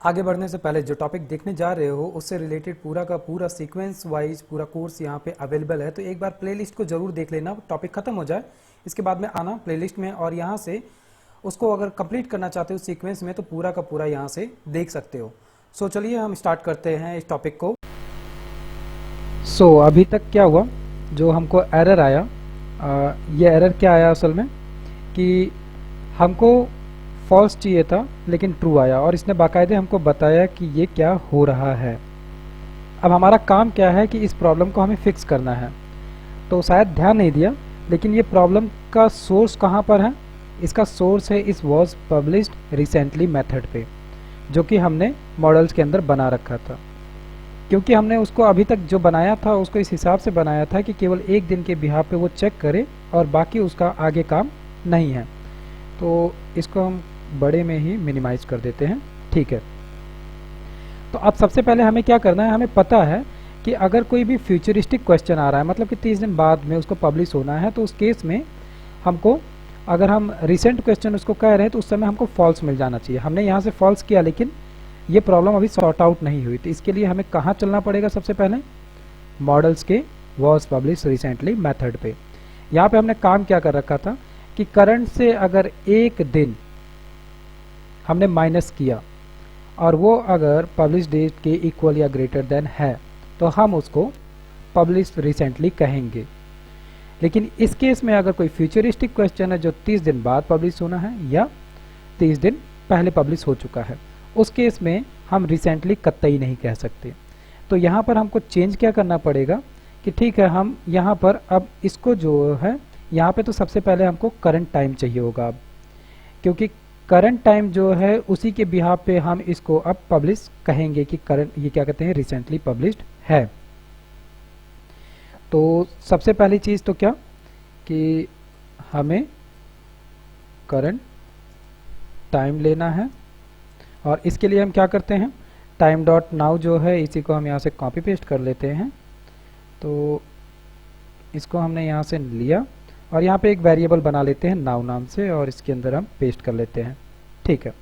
आगे बढ़ने से पहले जो टॉपिक देखने जा रहे हो उससे रिलेटेड पूरा का पूरा सीक्वेंस वाइज पूरा कोर्स यहाँ पे अवेलेबल है, तो एक बार प्लेलिस्ट को जरूर देख लेना। टॉपिक खत्म हो जाए इसके बाद में आना प्लेलिस्ट में और यहाँ से उसको अगर कंप्लीट करना चाहते हो सीक्वेंस में तो पूरा का पूरा यहाँ से देख सकते हो। सो चलिए हम स्टार्ट करते हैं इस टॉपिक को। अभी तक क्या हुआ, जो हमको एरर आया, ये एरर क्या आया असल में कि हमको फॉल्स चाहिए था लेकिन ट्रू आया और इसने बाकायदे हमको बताया कि ये क्या हो रहा है। अब हमारा काम क्या है कि इस प्रॉब्लम को हमें फिक्स करना है। तो शायद ध्यान नहीं दिया, लेकिन ये प्रॉब्लम का सोर्स कहाँ पर है? इसका सोर्स है इस वॉज पब्लिश्ड रिसेंटली मेथड पे, जो कि हमने मॉडल्स के अंदर बना रखा था। क्योंकि हमने उसको अभी तक जो बनाया था उसको इस हिसाब से बनाया था कि केवल एक दिन के बिहाफ पे वो चेक करे और बाकी उसका आगे काम नहीं है। तो इसको हम बड़े में ही मिनिमाइज कर देते हैं। ठीक है, तो अब सबसे पहले हमें क्या करना है, हमें पता है कि अगर कोई भी फ्यूचरिस्टिक क्वेश्चन आ रहा है, मतलब कि 30 दिन बाद में उसको पब्लिश होना है, तो उस केस में हमको, अगर हम रिसेंट क्वेश्चन उसको कह रहे हैं तो उस समय हमको फॉल्स मिल जाना चाहिए। हमने यहाँ से फॉल्स किया लेकिन ये प्रॉब्लम अभी सॉर्ट आउट नहीं हुई, तो इसके लिए हमें कहाँ चलना पड़ेगा? सबसे पहले मॉडल्स के वॉज पब्लिश रिसेंटली मेथड पे। यहाँ पे हमने काम क्या कर रखा था कि करंट से अगर एक दिन हमने माइनस किया और वो अगर पब्लिश डेट के इक्वल या ग्रेटर देन है तो हम उसको पब्लिश रिसेंटली कहेंगे। लेकिन इस केस में अगर कोई फ्यूचरिस्टिक क्वेश्चन है जो 30 दिन बाद पब्लिश होना है या 30 दिन पहले पब्लिश हो चुका है, उस केस में हम रिसेंटली कतई नहीं कह सकते। तो यहाँ पर हमको चेंज क्या करना पड़ेगा कि ठीक है, हम यहाँ पर अब इसको जो है, यहाँ पे तो सबसे पहले हमको करंट टाइम चाहिए होगा अब, क्योंकि करंट टाइम जो है उसी के बिहाफ पे हम इसको अब पब्लिश कहेंगे कि करंट, ये क्या कहते हैं, रिसेंटली पब्लिश्ड है। तो सबसे पहली चीज़ तो क्या कि हमें करंट टाइम लेना है और इसके लिए हम क्या करते हैं, टाइम डॉट नाउ जो है इसी को हम यहाँ से कॉपी पेस्ट कर लेते हैं। तो इसको हमने यहाँ से लिया और यहाँ पे एक वेरिएबल बना लेते हैं नाउ नाम से और इसके अंदर हम पेस्ट कर लेते हैं। ठीक है,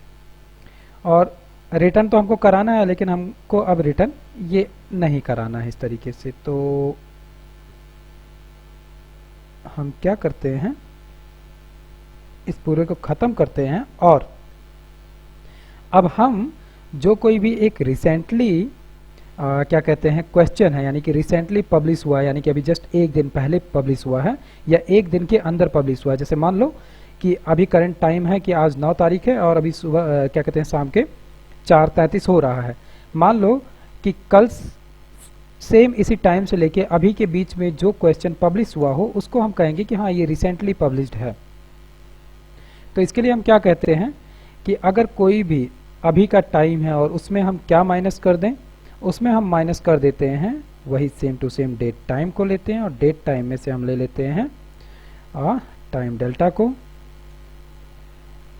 और रिटर्न तो हमको कराना है लेकिन हमको अब रिटर्न ये नहीं कराना है इस तरीके से। तो हम क्या करते हैं, इस पूरे को ख़त्म करते हैं और अब हम जो कोई भी एक रिसेंटली क्या कहते हैं क्वेश्चन है, यानी कि रिसेंटली पब्लिश हुआ है, यानी कि अभी जस्ट एक दिन पहले पब्लिश हुआ है या एक दिन के अंदर पब्लिश हुआ है। जैसे मान लो कि अभी करंट टाइम है कि आज 9 तारीख है और अभी सुबह क्या कहते हैं शाम के 4:33 हो रहा है। मान लो कि कल सेम इसी टाइम से लेके अभी के बीच में जो क्वेश्चन पब्लिश हुआ हो उसको हम कहेंगे कि हाँ ये रिसेंटली पब्लिश्ड है। तो इसके लिए हम क्या कहते हैं कि अगर कोई भी अभी का टाइम है और उसमें हम क्या माइनस कर दें, उसमें हम माइनस कर देते हैं वही same to same date time को लेते हैं और डेट टाइम में से हम ले लेते हैं टाइम डेल्टा को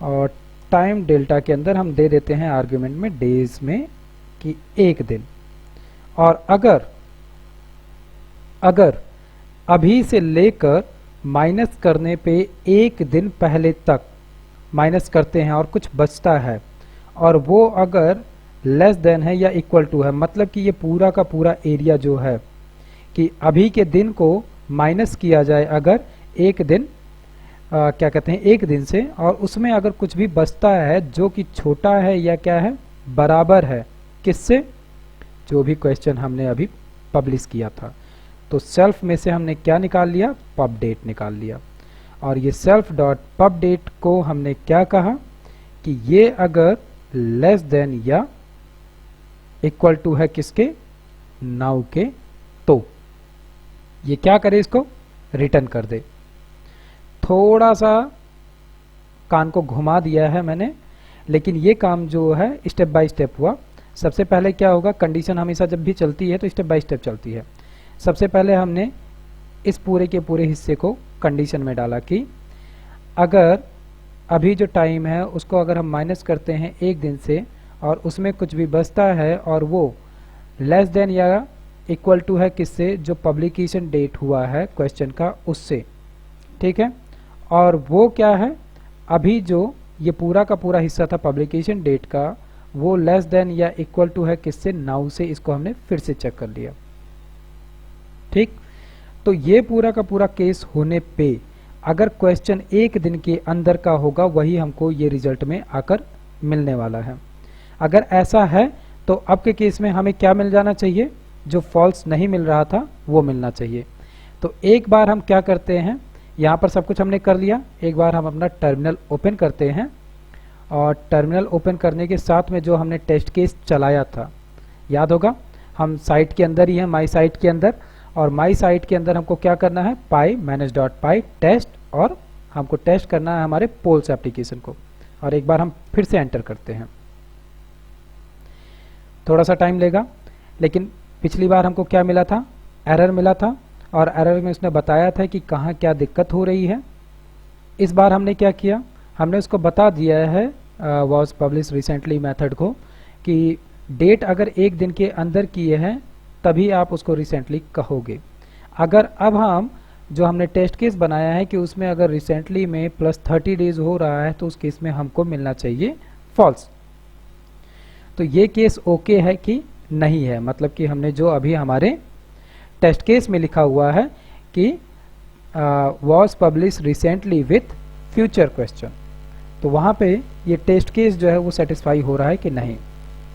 और टाइम डेल्टा के अंदर हम दे देते हैं आर्ग्यूमेंट में डेज में कि एक दिन। और अगर अभी से लेकर माइनस करने पे एक दिन पहले तक माइनस करते हैं और कुछ बचता है और वो अगर लेस देन है या इक्वल टू है, मतलब कि ये पूरा का पूरा एरिया जो है कि अभी के दिन को माइनस किया जाए अगर एक दिन क्या कहते हैं एक दिन से, और उसमें अगर कुछ भी बचता है जो कि छोटा है या क्या है बराबर है किससे, जो भी क्वेश्चन हमने अभी पब्लिश किया था। तो सेल्फ में से हमने क्या निकाल लिया, पब डेट निकाल लिया। और ये सेल्फ डॉट पब डेट को हमने क्या कहा कि ये अगर लेस देन या इक्वल टू है किसके, नाउ के, तो ये क्या करे, इसको रिटर्न कर दे। थोड़ा सा कान को घुमा दिया है मैंने, लेकिन ये काम जो है स्टेप बाय स्टेप हुआ। सबसे पहले क्या होगा, कंडीशन हमेशा जब भी चलती है तो स्टेप बाय स्टेप चलती है। सबसे पहले हमने इस पूरे के पूरे हिस्से को कंडीशन में डाला कि अगर अभी जो टाइम है उसको अगर हम माइनस करते हैं एक दिन से और उसमें कुछ भी बचता है और वो लेस देन या इक्वल टू है किससे, जो पब्लिकेशन डेट हुआ है क्वेश्चन का उससे। ठीक है, और वो क्या है, अभी जो ये पूरा का पूरा हिस्सा था पब्लिकेशन डेट का वो लेस देन या इक्वल टू है किससे, नाउ से। इसको हमने फिर से चेक कर लिया। ठीक, तो ये पूरा का पूरा केस होने पे अगर क्वेश्चन एक दिन के अंदर का होगा वही हमको ये रिजल्ट में आकर मिलने वाला है। अगर ऐसा है तो अब के केस में हमें क्या मिल जाना चाहिए, जो फॉल्स नहीं मिल रहा था वो मिलना चाहिए। तो एक बार हम क्या करते हैं, यहाँ पर सब कुछ हमने कर लिया, एक बार हम अपना टर्मिनल ओपन करते हैं और टर्मिनल ओपन करने के साथ में जो हमने टेस्ट केस चलाया था, याद होगा हम साइट के अंदर ही हैं, माई साइट के अंदर, और माई साइट के अंदर हमको क्या करना है, पाई manage.py टेस्ट, और हमको टेस्ट करना है हमारे पोल्स एप्लीकेशन को। और एक बार हम फिर से एंटर करते हैं, थोड़ा सा टाइम लेगा, लेकिन पिछली बार हमको क्या मिला था, एरर मिला था, और एरर में उसने बताया था कि कहाँ क्या दिक्कत हो रही है। इस बार हमने क्या किया, हमने उसको बता दिया है वॉज पब्लिश रिसेंटली मेथड को कि डेट अगर एक दिन के अंदर किए हैं तभी आप उसको रिसेंटली कहोगे। अगर अब हम जो हमने टेस्ट केस बनाया है कि उसमें अगर रिसेंटली में प्लस 30 डेज हो रहा है तो उस केस में हमको मिलना चाहिए फॉल्स। तो ये केस ओके है कि नहीं है, मतलब कि हमने जो अभी हमारे टेस्ट केस में लिखा हुआ है कि was publish recently with future question, तो वहाँ पे ये टेस्ट केस जो है वो सेटिस्फाई हो रहा है कि नहीं।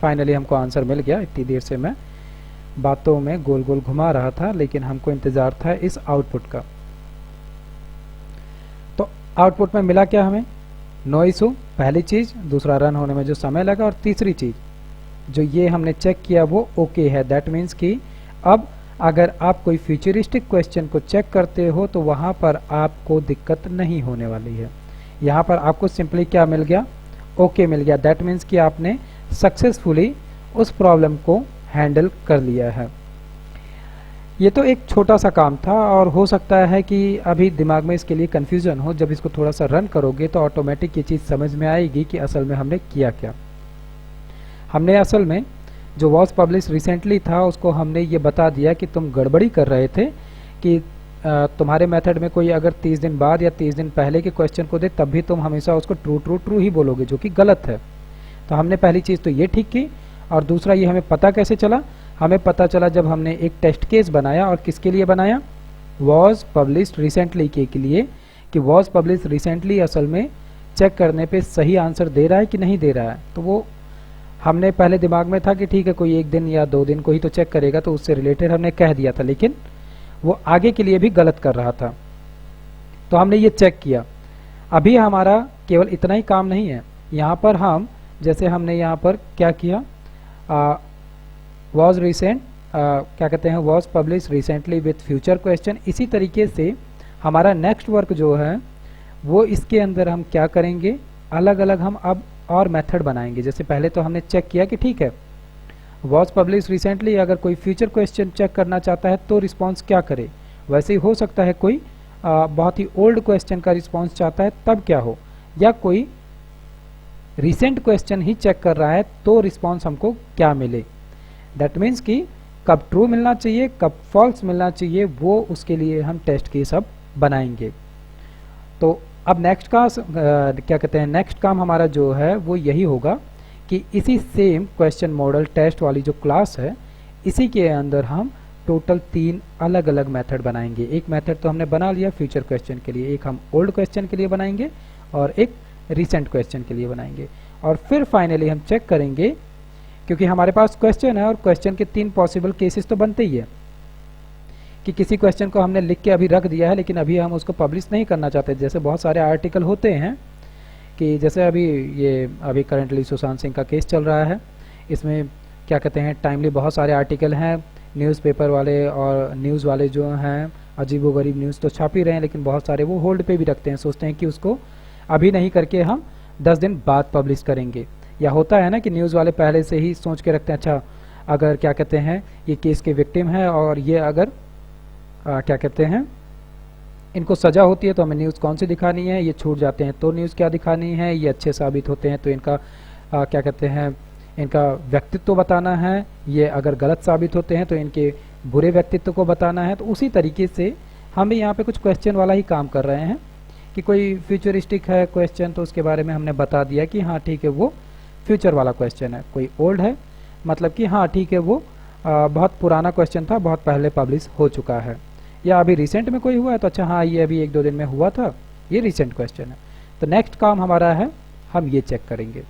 फाइनली हमको आंसर मिल गया। इतनी देर से मैं बातों में गोल गोल घुमा रहा था, लेकिन हमको इंतजार था इस आउटपुट का। तो आउटपुट में मिला क्या हमें, नो इशू, पहली चीज। दूसरा, रन होने में जो समय लगा, और तीसरी चीज जो ये हमने चेक किया वो ओके है। दैट मीन्स कि अब अगर आप कोई फ्यूचरिस्टिक क्वेश्चन को चेक करते हो तो वहां पर आपको दिक्कत नहीं होने वाली है। यहाँ पर आपको सिंपली क्या मिल गया, ओके मिल गया। दैट मीन्स कि आपने सक्सेसफुली उस प्रॉब्लम को हैंडल कर लिया है। ये तो एक छोटा सा काम था, और हो सकता है कि अभी दिमाग में इसके लिए कन्फ्यूजन हो। जब इसको थोड़ा सा रन करोगे तो ऑटोमेटिक ये चीज़ समझ में आएगी कि असल में हमने किया क्या। हमने असल में जो वॉज पब्लिश रिसेंटली था उसको हमने ये बता दिया कि तुम गड़बड़ी कर रहे थे कि तुम्हारे मेथड में कोई अगर 30 दिन बाद या 30 दिन पहले के क्वेश्चन को दे तब भी तुम हमेशा उसको ट्रू ट्रू ट्रू ही बोलोगे, जो कि गलत है। तो हमने पहली चीज़ तो ये ठीक की, और दूसरा ये हमें पता कैसे चला, हमें पता चला जब हमने एक टेस्ट केस बनाया। और किसके लिए बनाया, वॉज पब्लिश रिसेंटली के लिए, कि वॉज पब्लिश रिसेंटली असल में चेक करने पे सही आंसर दे रहा है कि नहीं दे रहा है। तो वो हमने पहले दिमाग में था कि ठीक है कोई 1 दिन या 2 दिन को ही तो चेक करेगा, तो उससे रिलेटेड हमने कह दिया था, लेकिन वो आगे के लिए भी गलत कर रहा था। तो हमने ये चेक किया। अभी हमारा केवल इतना ही काम नहीं है, यहाँ पर हम जैसे हमने यहाँ पर क्या किया, वॉज रिसेंट क्या कहते हैं, was publish recently with future question. इसी तरीके से हमारा नेक्स्ट वर्क जो है वो इसके अंदर हम क्या करेंगे, अलग अलग हम अब और मेथड बनाएंगे। जैसे पहले तो हमने चेक किया कि ठीक है वॉज पब्लिश रिसेंटली, अगर कोई फ्यूचर क्वेश्चन चेक करना चाहता है तो रिस्पॉन्स क्या करे। वैसे ही हो सकता है कोई बहुत ही ओल्ड क्वेश्चन का रिस्पॉन्स चाहता है तब क्या हो, या कोई रिसेंट क्वेश्चन ही चेक कर रहा है तो रिस्पॉन्स हमको क्या मिले। दैट मीन्स कि कब ट्रू मिलना चाहिए कब फॉल्स मिलना चाहिए, वो उसके लिए हम टेस्ट केस अब बनाएंगे। तो अब नेक्स्ट का क्या कहते हैं, नेक्स्ट काम हमारा जो है वो यही होगा कि इसी सेम क्वेश्चन मॉडल टेस्ट वाली जो क्लास है इसी के अंदर हम टोटल 3 अलग अलग मेथड बनाएंगे। एक मेथड तो हमने बना लिया फ्यूचर क्वेश्चन के लिए, एक हम ओल्ड क्वेश्चन के लिए बनाएंगे, और एक रिसेंट क्वेश्चन के लिए बनाएंगे। और फिर फाइनली हम चेक करेंगे, क्योंकि हमारे पास क्वेश्चन है और क्वेश्चन के 3 पॉसिबल केसेस तो बनते ही है, कि किसी क्वेश्चन को हमने लिख के अभी रख दिया है लेकिन अभी हम उसको पब्लिश नहीं करना चाहते। जैसे बहुत सारे आर्टिकल होते हैं कि जैसे अभी करंटली सुशांत सिंह का केस चल रहा है, इसमें क्या कहते हैं टाइमली बहुत सारे आर्टिकल हैं, न्यूज़पेपर वाले और न्यूज़ वाले जो हैं अजीबोगरीब न्यूज़ तो छाप ही रहे हैं, लेकिन बहुत सारे वो होल्ड पे भी रखते हैं, सोचते हैं कि उसको अभी नहीं करके हम 10 दिन बाद पब्लिश करेंगे। या होता है ना कि न्यूज़ वाले पहले से ही सोच के रखते हैं, अच्छा अगर क्या कहते हैं ये केस के विक्टिम है और ये अगर क्या कहते हैं इनको सज़ा होती है तो हमें न्यूज़ कौन सी दिखानी है, ये छूट जाते हैं तो न्यूज़ क्या दिखानी है, ये अच्छे साबित होते हैं तो इनका क्या कहते हैं इनका व्यक्तित्व बताना है, ये अगर गलत साबित होते हैं तो इनके बुरे व्यक्तित्व को बताना है। तो उसी तरीके से हम भी यहाँ पे कुछ क्वेश्चन वाला ही काम कर रहे हैं कि कोई फ्यूचरिस्टिक है क्वेश्चन तो उसके बारे में हमने बता दिया कि हाँ ठीक है वो फ्यूचर वाला क्वेश्चन है, कोई ओल्ड है मतलब कि हाँ ठीक है वो बहुत पुराना क्वेश्चन था, बहुत पहले पब्लिश हो चुका है, या अभी रिसेंट में कोई हुआ है तो अच्छा हाँ ये अभी 1-2 दिन में हुआ था, ये रिसेंट क्वेश्चन है। तो नेक्स्ट काम हमारा है हम ये चेक करेंगे।